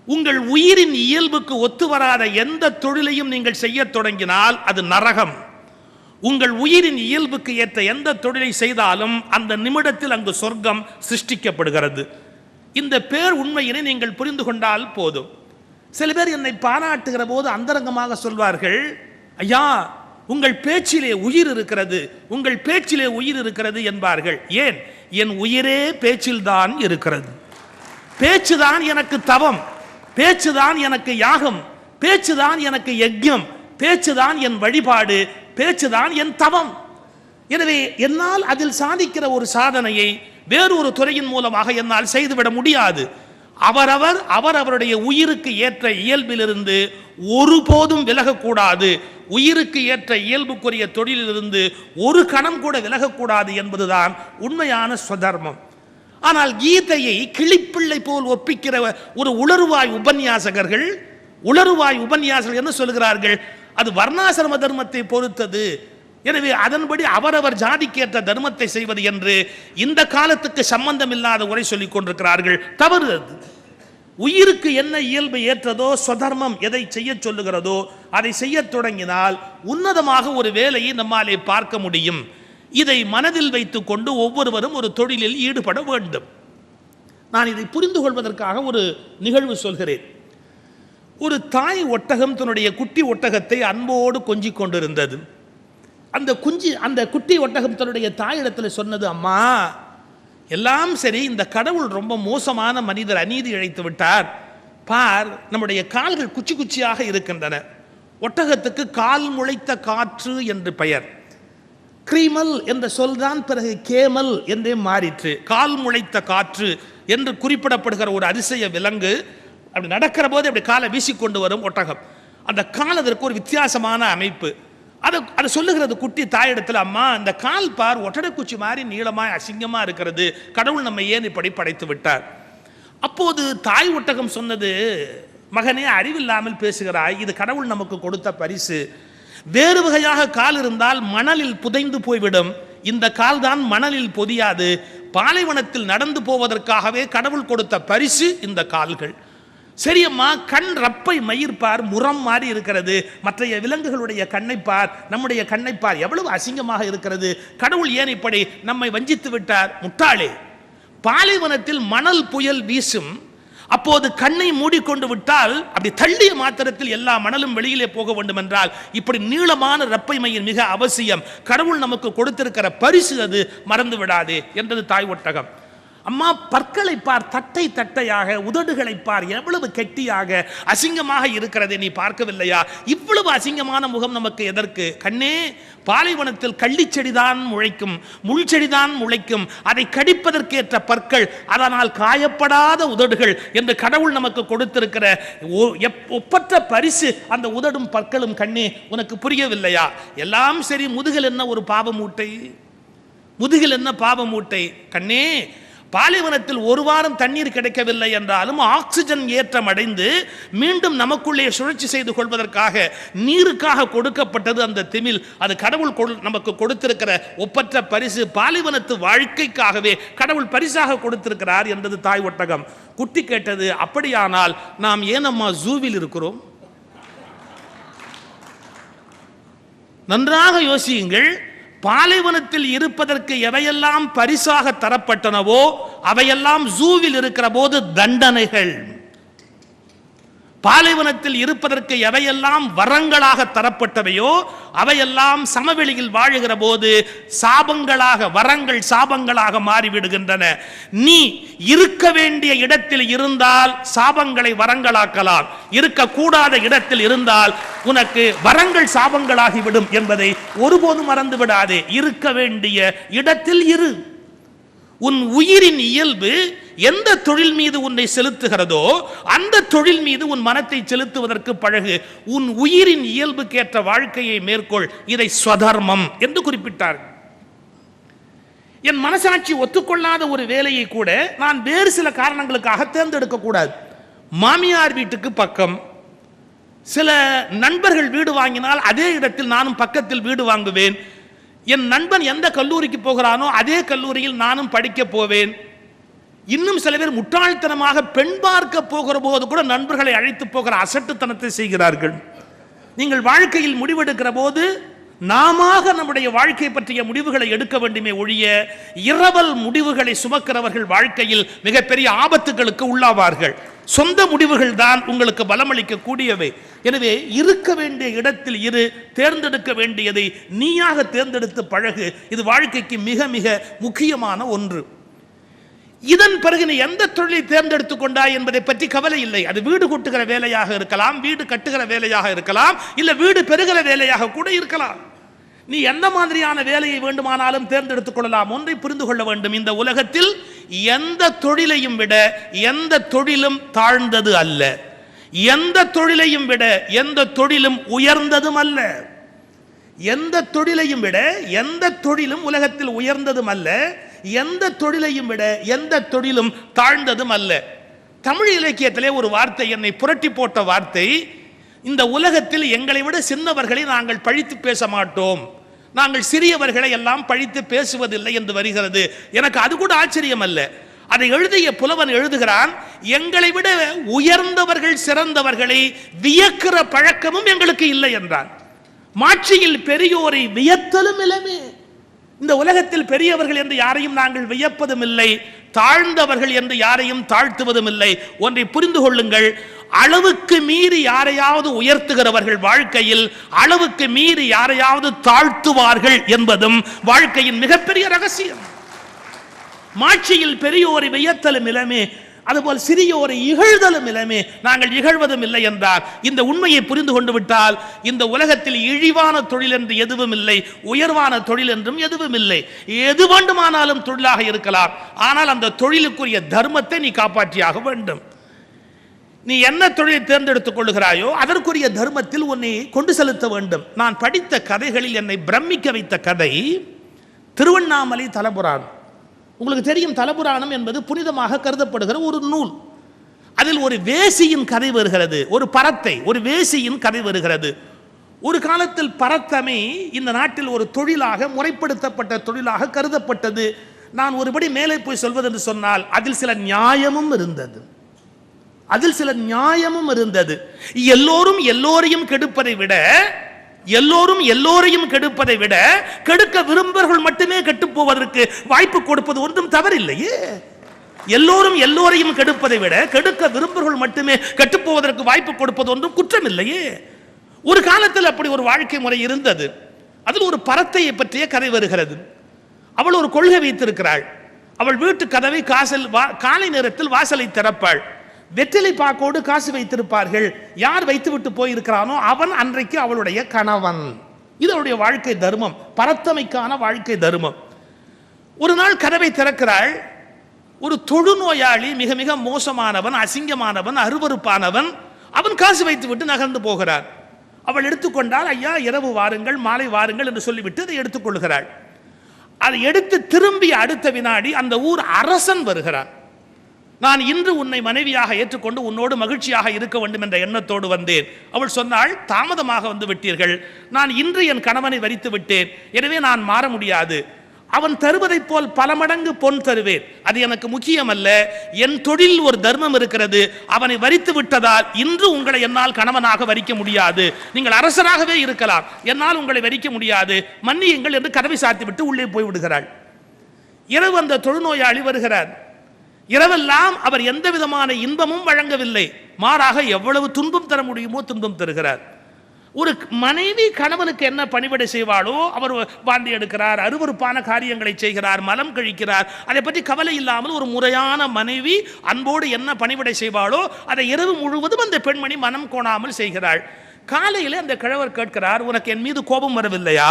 உங்கள் உயிரின் இயல்புக்கு ஒத்து வராத எந்த தொழிலையும் நீங்கள் செய்ய தொடங்கினால் அது நரகம். உங்கள் உயிரின் இயல்புக்கு ஏற்ற எந்த தொழிலை செய்தாலும் அந்த நிமிடத்தில் அங்கு சொர்க்கம் சிருஷ்டிக்கப்படுகிறது. இந்த பேர் உண்மையினை நீங்கள் புரிந்து கொண்டால் போதும். சில பேர் என்னை பாராட்டுகிற போது அந்தரங்கமாக சொல்வார்கள், ஐயா உங்கள் பேச்சிலே உயிர் இருக்கிறது, உங்கள் பேச்சிலே உயிர் இருக்கிறது என்பார்கள். ஏன்? என் உயிரே பேச்சில்தான் இருக்கிறது. பேச்சுதான் எனக்கு தவம், பேச்சுதான் எனக்கு யாகம், பேச்சுதான் எனக்கு யஜ்ஞம், பேச்சுதான் என் வழிபாடு, பேச்சுதான் என் தவம். எனவே என்னால் அதில் சாதிக்கிற ஒரு சாதனையை வேறொரு துறையின் மூலமாக என்னால் செய்துவிட முடியாது. அவரவருடைய உயிருக்கு ஏற்ற இயல்பிலிருந்து ஒருபோதும் விலகக்கூடாது. உயிருக்கு ஏற்ற இயல்புக்குரிய தொழிலிலிருந்து ஒரு கணம் கூட விலகக்கூடாது என்பதுதான் உண்மையான ஸ்வதர்மம். ஆனால் கீதையை கிளிப்பிள்ளை போல் ஒப்பிக்கிற ஒரு உளறுவாய் உபன்யாசகர்கள் என்ன சொல்கிறார்கள்? அது வர்ணாசிரம தர்மத்தை பொறுத்தது, எனவே அதன்படி அவரவர் ஜாதிக்கேற்ற தர்மத்தை செய்வது என்று இந்த காலத்துக்கு சம்பந்தம் இல்லாத உரை சொல்லிக் கொண்டிருக்கிறார்கள். தவறு அது. உயிருக்கு என்ன இயல்பு ஏற்றதோ, ஸ்வதர்மம் எதை செய்ய சொல்லுகிறதோ அதை செய்ய தொடங்கினால் உன்னதமாக ஒரு வேலையை நம்மாலே பார்க்க முடியும். இதை மனதில் வைத்துக் கொண்டு ஒவ்வொருவரும் ஒரு தொழிலில் ஈடுபட வேண்டும். நான் இதை புரிந்து கொள்வதற்காக ஒரு நிகழ்வு சொல்கிறேன். ஒரு தாய் ஒட்டகம் தன்னுடைய குட்டி ஒட்டகத்தை அன்போடு கொஞ்சிக் கொண்டிருந்தது. அந்த குட்டி ஒட்டகம் தன்னுடைய தாயிடத்தில் சொன்னது, அம்மா எல்லாம் சரி, இந்த கடவுள் ரொம்ப மோசமான மனிதர், அநீதி இழைத்து விட்டார். பார், நம்முடைய கால்கள் குச்சி குச்சியாக இருக்கின்றன. ஒட்டகத்துக்கு கால் முளைத்த காற்று என்று பெயர். கிரீமல் என்ற சொல்தான் பிறகு கேமல் என்றே மாறிற்று. கால் முளைத்த காற்று என்று குறிப்பிடப்படுகிற ஒரு அதிசய விலங்கு. அப்படி நடக்கிற போது அப்படி காலை வீசிக்கொண்டு வரும் ஒட்டகம். அந்த கால் அதற்கு ஒரு வித்தியாசமான அமைப்பு. அதை சொல்லுகிறது குட்டி தாயிடத்தில், அம்மா இந்த கால் பார், ஒட்டடைக்குச்சி மாதிரி நீளமாய் அசிங்கமா இருக்கிறது, கடவுள் நம்ம ஏன் இப்படி படைத்து விட்டார். அப்போது தாய் ஒட்டகம் சொன்னது, மகனே அறிவில்லாமல் பேசுகிறாய், இது கடவுள் நமக்கு கொடுத்த பரிசு. வேறு வகையாக கால் இருந்தால் மணலில் புதைந்து போய்விடும், இந்த கால் தான் மணலில் பொதியாது. பாலைவனத்தில் நடந்து போவதற்காகவே கடவுள் கொடுத்த பரிசு இந்த கால்கள். சரியம்மா, கண் ரப்பை மயிர்பார், முரம் மாறி இருக்கிறது, மற்றைய விலங்குகளுடைய கண்ணைப்பார், நம்முடைய கண்ணைப்பார், எவ்வளவு அசிங்கமாக இருக்கிறது, கடவுள் ஏன் இப்படி நம்மை வஞ்சித்து விட்டார். முட்டாளே, பாலைவனத்தில் மணல் புயல் வீசும், அப்போது கண்ணை மூடிக்கொண்டு விட்டால் அப்படி தள்ளிய மாத்திரத்தில் எல்லா மணலும் வெளியிலே போக வேண்டும் என்றால் இப்படி நீளமான ரப்பை மயிர் மிக அவசியம். கடவுள் நமக்கு கொடுத்திருக்கிற பரிசு அது, மறந்து விடாதே என்றது தாய் ஒட்டகம். அம்மா பற்களை பார், தட்டை தட்டையாக, உதடுகளை பார், எவ்வளவு கெட்டியாக அசிங்கமாக இருக்கிறதை நீ பார்க்கவில்லையா? இவ்வளவு அசிங்கமான முகம் நமக்கு எதற்கு? கண்ணே, பாலைவனத்தில் கள்ளிச்செடிதான் முளைக்கும், முள் செடிதான் முளைக்கும், அதை கடிப்பதற்கேற்ற பற்கள், அதனால் காயப்படாத உதடுகள் என்று கடவுள் நமக்கு கொடுத்திருக்கிற ஒப்பற்ற பரிசு அந்த உதடும் பற்களும். கண்ணே, உனக்கு புரியவில்லையா? எல்லாம் சரி, முதுகில் என்ன ஒரு பாவ மூட்டை, முதுகில் என்ன பாவ மூட்டை? கண்ணே, பாலைவனத்தில் ஒரு வாரம் தண்ணீர் கிடைக்கவில்லை என்றாலும் ஆக்சிஜன் ஏற்றம் அடைந்து மீண்டும் நமக்குள்ளே சுழற்சி செய்து கொள்வதற்காக நீருக்காக கொடுக்கப்பட்டது அந்த திமில். அது கடவுள் நமக்கு கொடுத்திருக்கிற ஒப்பற்ற பரிசு. பாலைவனத்து வாழ்க்கைக்காகவே கடவுள் பரிசாக கொடுத்திருக்கிறார் என்றது தாய் ஒட்டகம். குட்டி கேட்டது, அப்படியானால் நாம் ஏனம்மா ஜூவில் இருக்கிறோம்? நன்றாக யோசியுங்கள். பாலைவனத்தில் இருப்பதற்கு எவையெல்லாம் பரிசாக தரப்பட்டனவோ அவையெல்லாம் ஜூவில் இருக்கிற போது தண்டனைகள். பாலைவனத்தில் இருப்பதற்கு எவையெல்லாம் வரங்களாக தரப்பட்டவையோ அவையெல்லாம் சமவெளியில் வாழுகிற போது சாபங்களாக, வரங்கள் சாபங்களாக மாறிவிடுகின்றன. நீ இருக்க வேண்டிய இடத்தில் இருந்தால் சாபங்களை வரங்களாக்கலாம், இருக்கக்கூடாத இடத்தில் இருந்தால் உனக்கு வரங்கள் சாபங்களாகிவிடும் என்பதை ஒருபோதும் மறந்து விடாதே. இருக்க வேண்டிய இடத்தில் இரு. உன் உயிரின் இயல்பு எந்த தொழில் மீது உன்னை செலுத்துகிறதோ அந்த தொழில் மீது உன் மனத்தை செலுத்துவதற்கு பழகு. உன் உயிரின் இயல்புக்கேற்ற வாழ்க்கையை மேற்கொள். இதை ஸ்வதர்மம் என்று குறிப்பிட்டார். என் மனசாட்சி ஒத்துக்கொள்ளாத ஒரு வேலையை கூட நான் வேறு சில காரணங்களுக்காக தேர்ந்தெடுக்க கூடாது. மாமியார் வீட்டுக்கு பக்கம், சில நண்பர்கள் வீடு வாங்கினால் அதே இடத்தில் நானும் பக்கத்தில் வீடு வாங்குவேன். என் நண்பன் எந்த கல்லூரிக்கு போகிறானோ அதே கல்லூரியில் நானும் படிக்க போவேன். இன்னும் சில பேர் முட்டாள்தனமாக பெண் பார்க்க போகிற போது கூட நண்பர்களை அழைத்து போகிற அசட்டுத்தனத்தை செய்கிறார்கள். நீங்கள் வாழ்க்கையில் முடிவெடுக்கிற போது நாம நம்முடைய வாழ்க்கை பற்றிய முடிவுகளை எடுக்க வேண்டுமே ஒழிய இரவல் முடிவுகளை சுமக்கிறவர்கள் வாழ்க்கையில் மிகப்பெரிய ஆபத்துகளுக்கு உள்ளாவார்கள். சொந்த முடிவுகள் தான் உங்களுக்கு பலமளிக்க கூடியவை. எனவே இருக்க வேண்டிய இடத்தில் இரு, தேர்ந்தெடுக்க வேண்டியதை நீயாக தேர்ந்தெடுத்து பழகு. இது வாழ்க்கைக்கு மிக மிக முக்கியமான ஒன்று. இதன் பிறகு நீ எந்த தொழிலை தேர்ந்தெடுத்துக் கொண்டாய் என்பதை பற்றி கவலை இல்லை. அது வீடு கூட்டுகிற வேலையாக இருக்கலாம், வீடு கட்டுகிற வேலையாக இருக்கலாம், இல்ல வீடு பெறுகிற வேலையாக கூட இருக்கலாம். நீ எந்த மாதிரியான வேலையை வேண்டுமானாலும் தேர்ந்தெடுத்துக் கொள்ளலாம். ஒன்றை புரிந்து கொள்ள வேண்டும், இந்த உலகத்தில் எந்த தொழிலையும் விட எந்த தொழிலும் தாழ்ந்தது அல்ல, எந்த தொழிலையும் விட எந்த தொழிலும் உயர்ந்ததும் அல்ல. எந்த தொழிலையும் விட எந்த தொழிலும் உலகத்தில் உயர்ந்ததும் அல்ல, எந்த தொழிலையும் விட எந்த தொழிலும் தாழ்ந்ததும் அல்ல. தமிழ் இலக்கியத்திலே ஒரு வார்த்தை என்னை புரட்டி போட்ட வார்த்தை, இந்த உலகத்தில் எங்களை விட சின்னவர்களை நாங்கள் பழித்து பேச மாட்டோம், நாங்கள் சிறியவர்களை எல்லாம் பழித்து பேசுவதில்லை என்று வருகிறது. எனக்கு அது கூட ஆச்சரியம் அல்ல. அதை எழுதிய புலவன் எழுதுகிறான், எங்களை விட உயர்ந்தவர்கள் சிறந்தவர்களை வியக்கிற பழக்கமும் எங்களுக்கு இல்லை என்றான். மாட்சியில் பெரியோரை வியத்தலும் இல்லமே. இந்த உலகத்தில் பெரியவர்கள் என்று யாரையும் நாங்கள் வியப்பதும் இல்லை, தாழ்ந்தவர்கள் என்று யாரையும் தாழ்த்துவதும் இல்லை. ஒன்றை புரிந்து கொள்ளுங்கள், அளவுக்கு மீறி யாரையாவது உயர்த்துகிறவர்கள் வாழ்க்கையில் அளவுக்கு மீறி யாரையாவது தாழ்த்துவார்கள் என்பதும் வாழ்க்கையின் மிகப்பெரிய ரகசியம். மாட்சியில் பெரியோரை வியத்தலும் இலமே, அதுபோல் சிறியோரை இகழ்தலும் இலமே, நாங்கள் இகழ்வதும் இல்லை என்றார். இந்த உண்மையை புரிந்து கொண்டு விட்டால் இந்த உலகத்தில் இழிவான தொழில் என்று எதுவும் இல்லை, உயர்வான தொழில் என்றும் எதுவும் இல்லை. எது வேண்டுமானாலும் தொழிலாக இருக்கலாம், ஆனால் அந்த தொழிலுக்குரிய தர்மத்தை நீ காப்பாற்றியாக வேண்டும். நீ என்ன தொழிலை தேர்ந்தெடுத்துக் கொள்ளுகிறாயோ அதற்குரிய தர்மத்தில் உன்னை கொண்டு செலுத்த வேண்டும். நான் படித்த கதைகளில் என்னை பிரமிக்க வைத்த கதை திருவண்ணாமலை தலபுராணம். உங்களுக்கு தெரியும், தலபுராணம் என்பது புனிதமாக கருதப்படுகிற ஒரு நூல். அதில் ஒரு வேசியின் கதை வருகிறது, ஒரு பரத்தை, ஒரு வேசியின் கதை வருகிறது. ஒரு காலத்தில் பரத்தமை இந்த நாட்டில் ஒரு தொழிலாக, முறைப்படுத்தப்பட்ட தொழிலாக கருதப்பட்டது. நான் ஒருபடி மேலே போய் சொல்வது என்று சொன்னால் அதில் சில நியாயமும் இருந்தது, அதில் சில நியாயமும் இருந்தது. எல்லோரும் எல்லோரையும் கெடுப்பதை விட, எல்லோரும் எல்லோரையும் கெடுப்பதை விட கெடுக்க விரும்பவர்கள் மட்டுமே கெட்டு போவதற்கு வாய்ப்பு கொடுப்பது ஒன்றும் தவறில்லையே. எல்லோரும் எல்லோரையும் கெடுப்பதை விட கெடுக்க விரும்பவர்கள் மட்டுமே கெட்டு போவதற்கு வாய்ப்பு கொடுப்பது ஒன்றும் குற்றம் இல்லையே. ஒரு காலத்தில் அப்படி ஒரு வாழ்க்கை முறை இருந்தது. அதில் ஒரு பரத்தையை பற்றிய கதை வருகிறது. அவள் ஒரு கொள்கை வைத்திருக்கிறாள். அவள் வீட்டு கதவை காலை நேரத்தில் வாசலை திறப்பாள். வெற்றிலை பாக்கோடு காசு வைத்திருப்பார்கள். யார் வைத்து விட்டு போயிருக்கிறானோ அவன் அன்றைக்கு அவளுடைய கணவன். இது அவளுடைய வாழ்க்கை தர்மம், பரத்தமைக்கான வாழ்க்கை தர்மம். ஒரு நாள் கதவை திறக்கிறாள். ஒரு தொழுநோயாளி, மிக மிக மோசமானவன், அசிங்கமானவன், அருவருப்பானவன், அவன் காசு வைத்து விட்டு நகர்ந்து போகிறார். அவள் எடுத்துக்கொண்டால், ஐயா இரவு வாருங்கள், மாலை வாருங்கள் என்று சொல்லிவிட்டு அதை எடுத்துக்கொள்கிறாள். அதை எடுத்து திரும்பிய அடுத்த வினாடி அந்த ஊர் அரசன் வருகிறான். நான் இன்று உன்னை மனைவியாக ஏற்றுக்கொண்டு உன்னோடு மகிழ்ச்சியாக இருக்க வேண்டும் என்ற எண்ணத்தோடு வந்தேன். அவள் சொன்னாள், தாமதமாக வந்து விட்டீர்கள், நான் இன்று என் கணவனை வரித்து விட்டேன், எனவே நான் மாற முடியாது. அவன் தருவதைப் போல் பல மடங்கு பொன் தருவேன், அது எனக்கு முக்கியம் அல்ல. என் தொழில் ஒரு தர்மம் இருக்கிறது, அவனை வரித்து விட்டதால் இன்று உங்களை என்னால் கணவனாக வரிக்க முடியாது. நீங்கள் அரசராகவே இருக்கலாம், என்னால் உங்களை வரிக்க முடியாது, மன்னியுங்கள் என்று கதவை சாத்திவிட்டு உள்ளே போய் விடுகிறாள். இரவு அந்த தொழுநோயாளி வருகிறார். இரவெல்லாம் அவர் எந்த விதமான இன்பமும் வழங்கவில்லை, மாறாக எவ்வளவு துன்பம் தர முடியுமோ துன்பம் தருகிறார். ஒரு மனைவி கணவனுக்கு என்ன பணிவிடை செய்வாளோ, அவர் வாந்தி எடுக்கிறார், அருவருப்பான காரியங்களை செய்கிறார், மலம் கழிக்கிறார், அதை பற்றி கவலை இல்லாமல் ஒரு முறையான மனைவி அன்போடு என்ன பணிவிடை செய்வாளோ அதை இரவு முழுவதும் அந்த பெண்மணி மனம் கோணாமல் செய்கிறாள். காலையில் அந்த கிழவர் கேட்கிறார், உனக்கு என் மீது கோபம் வரவில்லையா?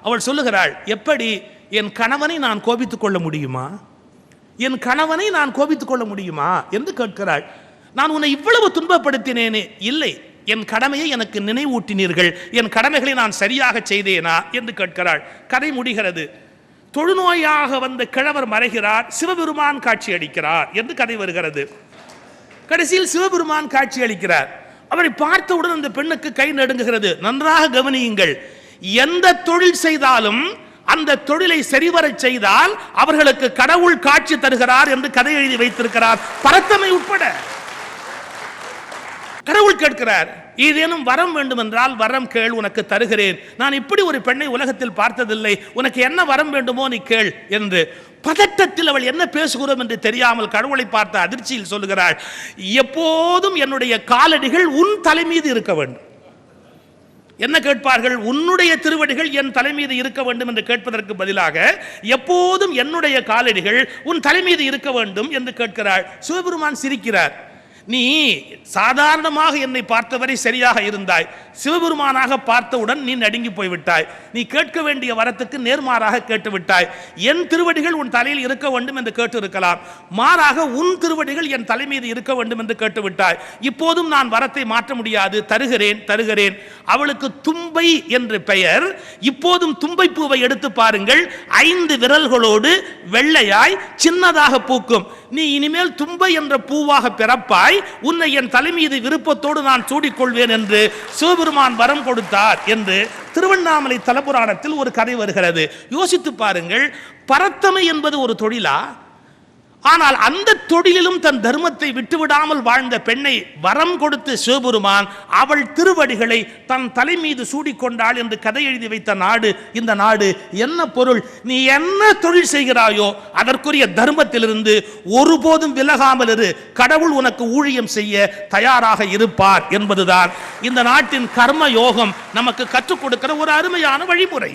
அவள் சொல்லுகிறாள், எப்படி என் கணவனை நான் கோபித்துக் கொள்ள முடியுமா? என் கணவனை நான் கோபித்துக் கொள்ள முடியுமா என்று கேட்கிறாள். நான் உன்னை இவ்வளவு துன்பப்படுத்தினேனே. இல்லை, என் கடமையை எனக்கு நினைவூட்டினீர்கள், என் கடமைகளை நான் சரியாக செய்தேனா என்று கேட்கிறாள். கதை முடிகிறது. தொழுநோயாக வந்த கிழவர் மறைகிறார், சிவபெருமான் காட்சி அளிக்கிறார் என்று கதை வருகிறது. கடைசியில் சிவபெருமான் காட்சி அளிக்கிறார். அவரை பார்த்தவுடன் அந்த பெண்ணுக்கு கை நடுங்குகிறது. நன்றாக கவனியுங்கள், எந்த தொழில் செய்தாலும் அந்த தொழிலை சரிவரச் செய்தால் அவர்களுக்கு கடவுள் காட்சி தருகிறார் என்று கதை எழுதி வைத்திருக்கிறார். பரத்தமை உட்பட கடவுள் கேட்கிறார், ஏதேனும் வரம் வேண்டும் என்றால் வரம் கேள், உனக்கு தருகிறேன். நான் இப்படி ஒரு பெண்ணை உலகத்தில் பார்த்ததில்லை, உனக்கு என்ன வரம் வேண்டுமோ நீ கேள் என்று. பதட்டத்தில் அவள் என்ன பேசுகிறோம் என்று தெரியாமல் கடவுளை பார்த்த அதிர்ச்சியில் சொல்லுகிறாள், எப்போதும் என்னுடைய காலடிகள் உன் தலை மீது இருக்க வேண்டும். என்ன கேட்பார்கள்? உன்னுடைய திருவடிகள் என் தலை மீது இருக்க வேண்டும் என்று கேட்பதற்கு பதிலாக எப்போதும் என்னுடைய காலடிகள் உன் தலை மீது இருக்க வேண்டும் என்று கேட்கிறாள். சிவபெருமான் சிரிக்கிறார். நீ சாதாரணமாக என்னை பார்த்தவரை சரியாக இருந்தாய், சிவபெருமானாக பார்த்தவுடன் நீ நடுங்கி போய்விட்டாய். நீ கேட்க வேண்டிய வரத்துக்கு நேர்மாறாக கேட்டுவிட்டாய். என் திருவடிகள் உன் தலையில் இருக்க வேண்டும் என்று கேட்டு இருக்கலாம், மாறாக உன் திருவடிகள் என் தலை மீது இருக்க வேண்டும் என்று கேட்டுவிட்டாய். இப்போதும் நான் வரத்தை மாற்ற முடியாது, தருகிறேன். அவளுக்கு தும்பை என்று பெயர். இப்போதும் தும்பை பூவை எடுத்து பாருங்கள், 5 விரல்களோடு வெள்ளையாய் சின்னதாக பூக்கும். நீ இனிமேல் தும்பை என்ற பூவாக பிறப்பாய், உன்னை என் தலை மீது விருப்பத்தோடு நான் சூடிக்கொள்வேன் என்று சிவபெருமான் வரம் கொடுத்தார் என்று திருவண்ணாமலை தலபுராணத்தில் ஒரு கதை வருகிறது. யோசித்து பாருங்கள், பரத்தமை என்பது ஒரு தொழிலா? ஆனால் அந்த தொழிலிலும் தன் தர்மத்தை விட்டுவிடாமல் வாழ்ந்த பெண்ணை வரம் கொடுத்து சிவபெருமான் அவள் திருவடிகளை தன் தலை மீது சூடிக்கொண்டாள் என்று கதை எழுதி வைத்த நாடு இந்த நாடு. என்ன பொருள்? நீ என்ன தொழில் செய்கிறாயோ அதற்குரிய தர்மத்திலிருந்து ஒருபோதும் விலகாமல் இரு, கடவுள் உனக்கு ஊழியம் செய்ய தயாராக இருப்பார் என்பதுதான் இந்த நாட்டின் கர்ம யோகம் நமக்கு கற்றுக் கொடுக்கிற ஒரு அருமையான வழிமுறை.